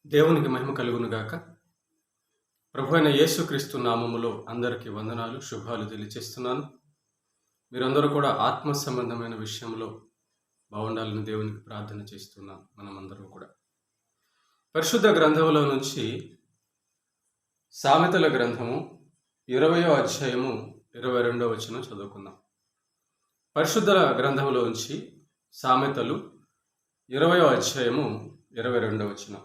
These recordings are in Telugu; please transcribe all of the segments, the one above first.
దేవునికి మహిమ కలుగును గాక. ప్రభువైన యేసుక్రీస్తు నామములో అందరికీ వందనాలు, శుభాలు తెలియజేస్తున్నాను. మీరందరూ కూడా ఆత్మ సంబంధమైన విషయంలో బాగుండాలని దేవునికి ప్రార్థన చేస్తున్నాం. మనమందరం కూడా పరిశుద్ధ గ్రంథంలో నుంచి సామెతల గ్రంథము 20వ అధ్యాయము 22వ వచనం చదువుకుందాం. పరిశుద్ధ గ్రంథంలో నుంచి సామెతలు 20వ అధ్యాయము 22వ వచనం.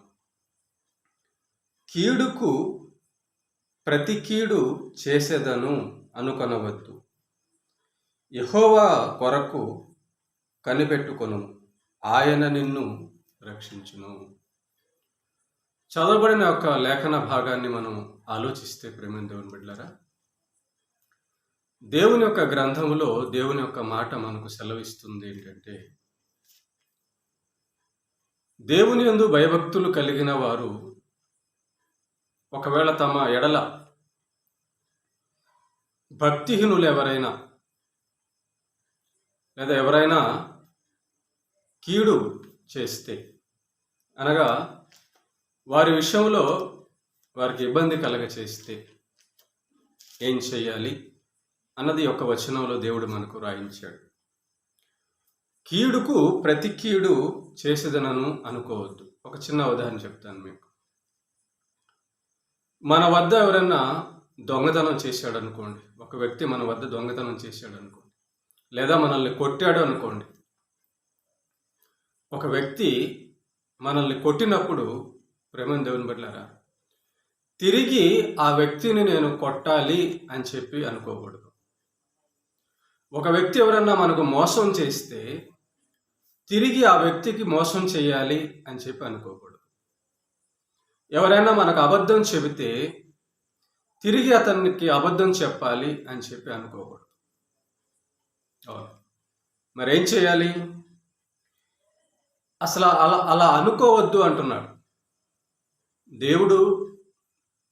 కీడుకు ప్రతి కీడు చేసేదను అనుకొనవద్దు, యెహోవా కొరకు కనిపెట్టుకొను, ఆయన నిన్ను రక్షించును. చదవబడిన ఒక లేఖన భాగాన్ని మనం ఆలోచిస్తే ప్రేమ దేవుని బిడ్డలారా, దేవుని యొక్క గ్రంథములో దేవుని యొక్క మాట మనకు సెలవిస్తుంది ఏంటంటే, దేవుని యందు భయభక్తులు కలిగిన వారు ఒకవేళ తమ ఎడల భక్తిహీనులు ఎవరైనా లేదా ఎవరైనా కీడు చేస్తే, అనగా వారి విషయంలో వారికి ఇబ్బంది కలగ చేస్తే ఏం చెయ్యాలి అన్నది ఒక వచనంలో దేవుడు మనకు రాయించాడు. కీడుకు ప్రతి కీడు చేసేదనను అనుకోవద్దు. ఒక చిన్న ఉదాహరణ చెప్తాను మీకు. మన వద్ద ఎవరైనా దొంగతనం చేశాడు అనుకోండి, ఒక వ్యక్తి మన వద్ద దొంగతనం చేశాడు అనుకోండి, లేదా మనల్ని కొట్టాడు అనుకోండి. ఒక వ్యక్తి మనల్ని కొట్టినప్పుడు ప్రేమ దేవుని బిడ్డలారా, తిరిగి ఆ వ్యక్తిని నేను కొట్టాలి అని చెప్పి అనుకోకూడదు. ఒక వ్యక్తి ఎవరన్నా మనకు మోసం చేస్తే తిరిగి ఆ వ్యక్తికి మోసం చేయాలి అని చెప్పి అనుకోకూడదు. ఎవరైనా మనకు అబద్ధం చెబితే తిరిగి అతనికి అబద్ధం చెప్పాలి అని చెప్పి అనుకోకూడదు. మరేం చేయాలి? అసలు అలా అనుకోవద్దు అంటున్నాడు దేవుడు.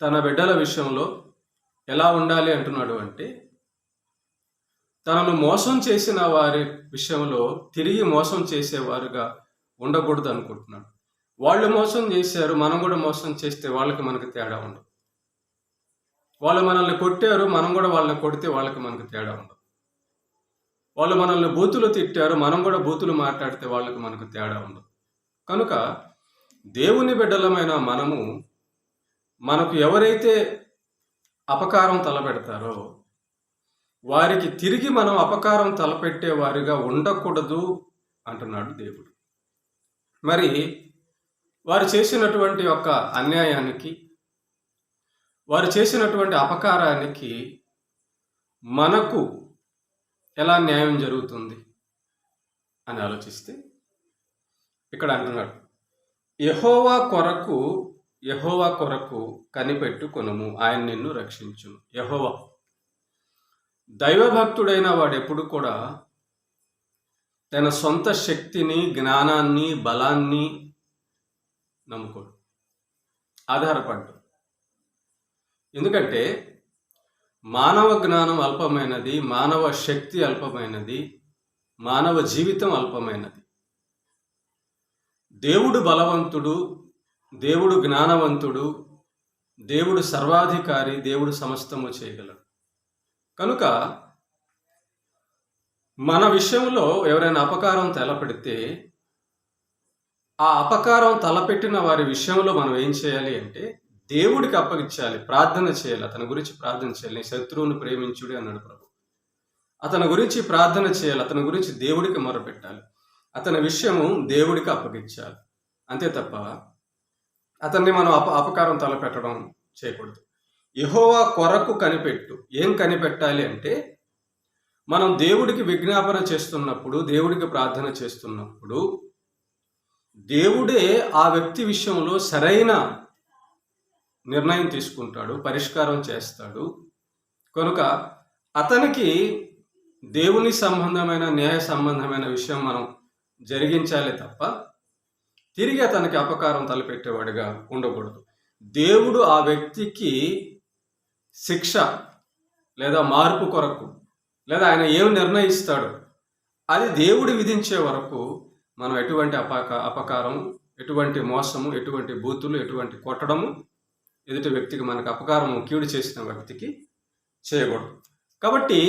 తన బిడ్డల విషయంలో ఎలా ఉండాలి అంటున్నాడు అంటే, తనను మోసం చేసిన వారి విషయంలో తిరిగి మోసం చేసేవారుగా ఉండకూడదు అనుకుంటున్నాడు. వాళ్ళు మోసం చేశారు, మనం కూడా మోసం చేస్తే వాళ్ళకి మనకు తేడా ఉండదు. వాళ్ళు మనల్ని కొట్టారు, మనం కూడా వాళ్ళని కొడితే వాళ్ళకి మనకు తేడా ఉండదు. వాళ్ళు మనల్ని బూతులు తిట్టారు, మనం కూడా బూతులు మాట్లాడితే వాళ్ళకి మనకు తేడా ఉండదు. కనుక దేవుని బిడ్డలమైన మనకు ఎవరైతే అపకారం తలపెడతారో వారికి తిరిగి మనం అపకారం తలపెట్టే వారిగా ఉండకూడదు అంటున్నాడు దేవుడు. మరి వారు చేసినటువంటి ఒక అన్యాయానికి, వారు చేసినటువంటి అపకారానికి మనకు ఎలా న్యాయం జరుగుతుంది అని ఆలోచిస్తే ఇక్కడ అంటున్నాడు, యెహోవా కొరకు కనిపెట్టుకొనుము, ఆయన నిన్ను రక్షించును. యెహోవా దైవభక్తుడైన వాడెప్పుడు కూడా తన సొంత శక్తిని, జ్ఞానాన్ని, బలాన్ని నమ్ముకోడు, ఆధారపడ్డు. ఎందుకంటే మానవ జ్ఞానం అల్పమైనది, మానవ శక్తి అల్పమైనది, మానవ జీవితం అల్పమైనది. దేవుడు బలవంతుడు, దేవుడు జ్ఞానవంతుడు, దేవుడు సర్వాధికారి, దేవుడు సమస్తము చేయగలడు. కనుక మన విషయంలో ఎవరైనా అపకారం తలపెడితే ఆ అపకారం తలపెట్టిన వారి విషయంలో మనం ఏం చేయాలి అంటే దేవుడికి అప్పగించాలి, ప్రార్థన చేయాలి, అతని గురించి ప్రార్థన చేయాలి. నీ శత్రువును ప్రేమించుడి అన్నాడు ప్రభు. అతని గురించి ప్రార్థన చేయాలి, అతని గురించి దేవుడికి మొరపెట్టాలి, అతని విషయము దేవుడికి అప్పగించాలి. అంతే తప్ప అతన్ని మనం అపకారం తలపెట్టడం చేయకూడదు. యెహోవా కొరకు కనిపెట్టు. ఏం కనిపెట్టాలి అంటే, మనం దేవుడికి విజ్ఞాపన చేస్తున్నప్పుడు, దేవుడికి ప్రార్థన చేస్తున్నప్పుడు దేవుడే ఆ వ్యక్తి విషయంలో సరైన నిర్ణయం తీసుకుంటాడు, పరిష్కారం చేస్తాడు. కనుక అతనికి దేవుని సంబంధమైన, న్యాయ సంబంధమైన విషయం మనం జరిగించాలి తప్ప తిరిగి అతనికి అపకారం తలపెట్టేవాడిగా ఉండకూడదు. దేవుడు ఆ వ్యక్తికి శిక్ష లేదా మార్పు కొరకు, లేదా ఆయన ఏం నిర్ణయిస్తాడో అది దేవుడు విధించే వరకు మనం ఎటువంటి అపకారం ఎటువంటి మోసము, ఎటువంటి బూతులు, ఎటువంటి కొట్టడము ఎదుటి వ్యక్తికి మనకు అపకారము కీడు చేసిన వ్యక్తికి చేయకూడదు. కాబట్టి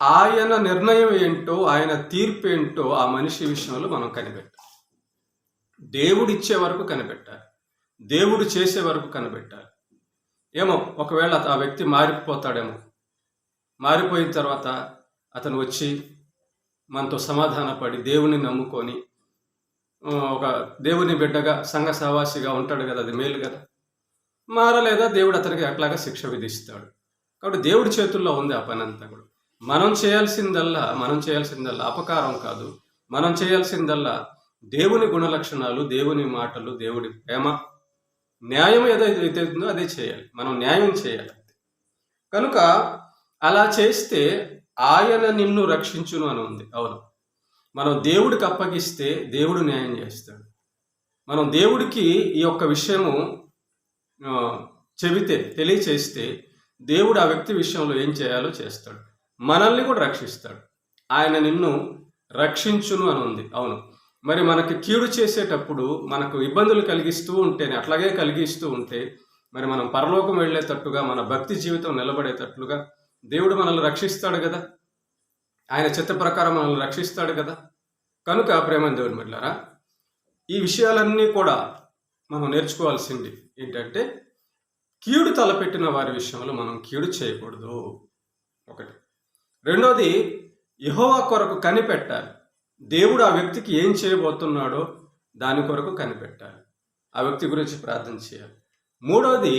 ఆయన నిర్ణయం ఏంటో, ఆయన తీర్పు ఏంటో ఆ మనిషి విషయంలో మనం కనిపెట్టాలి. దేవుడు ఇచ్చే వరకు కనిపెట్టాలి, దేవుడు చేసే వరకు కనిపెట్టాలి. ఏమో ఒకవేళ ఆ వ్యక్తి మారిపోతాడేమో, మారిపోయిన తర్వాత అతను వచ్చి మనతో సమాధానపడి దేవుని నమ్ముకొని ఒక దేవుని బిడ్డగా సంఘ సహవాసిగా ఉంటాడు కదా, అది మేలు కదా. మారలేదా దేవుడు అతనికి అట్లాగా శిక్ష విధిస్తాడు. కాబట్టి దేవుడి చేతుల్లో ఉంది ఆ పని అంతా కూడా. మనం చేయాల్సిందల్లా అపకారం కాదు. మనం చేయాల్సిందల్లా దేవుని గుణలక్షణాలు, దేవుని మాటలు, దేవుడి ప్రేమ, న్యాయం ఏదైతే ఉందో అదే చేయాలి. మనం న్యాయం చేయాలి. కనుక అలా చేస్తే ఆయన నిన్ను రక్షించును అని ఉంది. అవును, మనం దేవుడికి అప్పగిస్తే దేవుడు న్యాయం చేస్తాడు. మనం దేవుడికి ఈ యొక్క విషయము చెబితే, తెలియచేస్తే దేవుడు ఆ వ్యక్తి విషయంలో ఏం చేయాలో చేస్తాడు. మనల్ని కూడా రక్షిస్తాడు. ఆయన నిన్ను రక్షించును అని ఉంది. అవును, మరి మనకి కీడు చేసేటప్పుడు మనకు ఇబ్బందులు కలిగిస్తూ ఉంటేనే, అట్లాగే కలిగిస్తూ ఉంటే మరి మనం పరలోకం వెళ్ళేటట్టుగా, మన భక్తి జీవితం నిలబడేటట్లుగా దేవుడు మనల్ని రక్షిస్తాడు కదా. ఆయన చిత్త ప్రకారం మనల్ని రక్షిస్తాడు కదా. కనుక ప్రేమ దేవుని బిడ్డలారా, ఈ విషయాలన్నీ కూడా మనం నేర్చుకోవాల్సింది ఏంటంటే, కీడు తలపెట్టిన వారి విషయంలో మనం కీడు చేయకూడదు. ఒకటి. రెండోది, యెహోవా కొరకు కనిపెట్టాలి. దేవుడు ఆ వ్యక్తికి ఏం చేయబోతున్నాడో దాని కొరకు కనిపెట్టాలి. ఆ వ్యక్తి గురించి ప్రార్థన చేయాలి. మూడోది,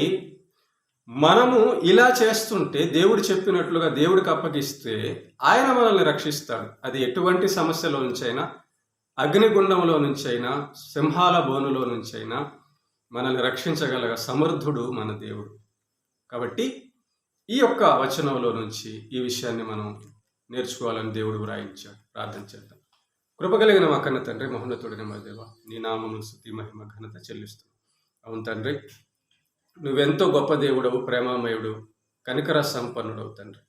మనము ఇలా చేస్తుంటే దేవుడు చెప్పినట్లుగా దేవుడికి అప్పగిస్తే ఆయన మనల్ని రక్షిస్తాడు. అది ఎటువంటి సమస్యలో నుంచైనా, అగ్నిగుండంలో నుంచైనా, సింహాల బోనులో నుంచైనా మనల్ని రక్షించగల సమర్థుడు మన దేవుడు. కాబట్టి ఈ యొక్క వచనంలో నుంచి ఈ విషయాన్ని మనం నేర్చుకోవాలని దేవుడు వ్రాయించాడు. ప్రార్థన చేద్దాం. కృపగలిగిన మా కన్న తండ్రి, మహోన్నతుడైన మా దేవా, నీ నామమును స్తుతి మహిమ ఘనత చెల్లిస్తున్నాం. అవును తండ్రి, నువ్వెంతో గొప్ప దేవుడవు, ప్రేమామయుడు, కనికర సంపన్నుడవు తండ్రి.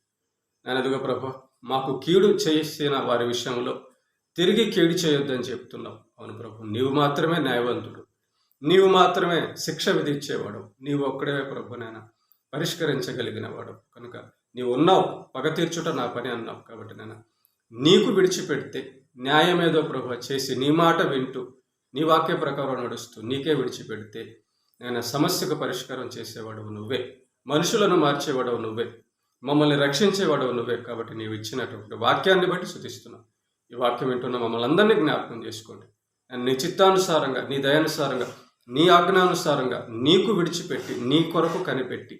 నేనదిగో ప్రభు, మాకు కీడు చేసిన వారి విషయంలో తిరిగి కీడు చేయొద్దని చెప్తున్నావు. అవును ప్రభు, నీవు మాత్రమే న్యాయవంతుడు, నీవు మాత్రమే శిక్ష విధించేవాడు, నీవు ఒక్కడే ప్రభు నాయన పరిష్కరించగలిగిన వాడు. కనుక నీవు ఉన్నావు, పగ తీర్చుట నా పని అన్నావు. కాబట్టి నేను నీకు విడిచిపెడితే న్యాయమేదో ప్రభు చేసి నీ మాట వింటూ నీ వాక్య ప్రకారం నడుస్తూ నీకే విడిచిపెడితే నేను సమస్యకు పరిష్కారం చేసేవాడవు నువ్వే, మనుషులను మార్చేవాడవు నువ్వే, మమ్మల్ని రక్షించేవాడవు నువ్వే. కాబట్టి నీవు ఇచ్చినటువంటి వాక్యాన్ని బట్టి స్తుతిస్తున్నావు. ఈ వాక్యం వింటున్న మమ్మల్ని అందరినీ జ్ఞాపకం చేసుకోండి. నీ చిత్తానుసారంగా, నీ దయానుసారంగా, నీ ఆజ్ఞానుసారంగా నీకు విడిచిపెట్టి నీ కొరకు కనిపెట్టి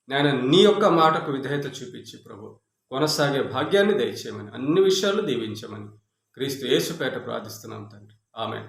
నేను నీ యొక్క మాటకు విధేయత చూపించి ప్రభు కొనసాగే భాగ్యాన్ని దయచేయమని, అన్ని విషయాలు దీవించమని క్రీస్తు యేసు పేట ప్రార్థిస్తున్నాం తండ్రి. ఆమేన్.